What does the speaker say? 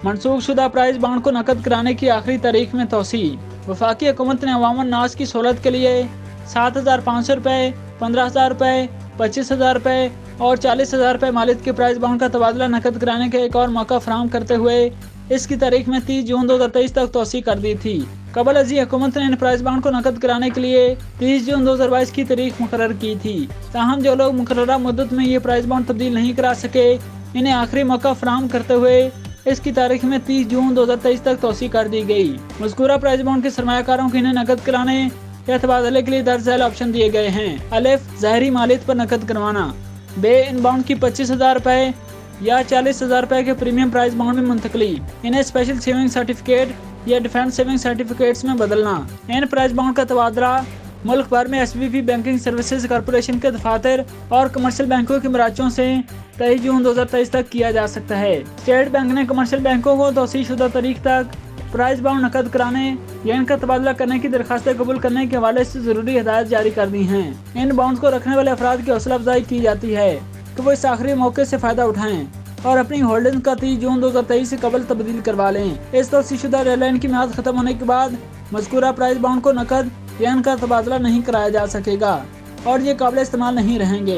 मनसूख शुदा price bond को नकद कराने की आखिरी तारीख में तोसी। वफाकी हुकूमत ने अवाम नास की सहूलत के लिए 7,500 रुपये, 15,000 रुपये, 25,000 रुपये और 40,000 रुपये मालियत के प्राइस बॉन्ड का तबादला नकद कराने का एक और मौका फराहम करते हुए इसकी तारीख में 30 जून 2023 तक तोसी कर दी थी। कबल अजी हुकूमत ने इन प्राइस बॉन्ड को नकद कराने के लिए 30 जून 2022 की तारीख मुकर्रर की थी। ताहम जो लोग मुकर्ररा मुद्दत में ये प्राइस बॉन्ड तब्दील नहीं करा सके, इन्हें आखिरी मौका फराहम करते हुए इसकी तारीख में 30 जून 2023 तक तोसी कर दी गई। मज़कूरा प्राइस बॉन्ड के सरमायाकारों को इन्हें नकद कराने या तबादले के लिए दर्ज झैल ऑप्शन दिए गए हैं। अलिफ, ज़ाहरी मालियत पर नकद करवाना। बे, इन बॉन्ड की 25,000 रुपये या 40,000 रुपये के प्रीमियम प्राइस बॉन्ड में मुंतकली, इन्हें स्पेशल सेविंग सर्टिफिकेट या डिफेंस सेविंग सर्टिफिकेट्स में बदलना। इन प्राइस बॉन्ड का तबादला मुल्क भर में SBP बैंकिंग सर्विसेज कॉरपोरेशन के दफातर और कमर्शियल बैंकों के मराचों से 23 जून 2023 तक किया जा सकता है। स्टेट बैंक ने कमर्शियल बैंकों को तोसी शुदा तारीख तक प्राइस बॉन्ड नकद कराने या इनका तबादला करने की दरखास्तें कबूल करने के हवाले से ज़रूरी हिदायत जारी कर दी हैं। इन बॉन्ड्स को रखने वाले अफराद की हौसला अफजाई की जाती है कि वो इस आखिरी मौके से फ़ायदा उठाएं और अपनी होल्डिंग का 30 जून 2023 से कबल तब्दील करवा लें। इस तोसी शुदा रेललाइन की मियाद खत्म होने के बाद मज़कूरा प्राइस बॉन्ड को नकद या इनका तबादला नहीं कराया जा सकेगा और ये काबिल इस्तेमाल नहीं रहेंगे।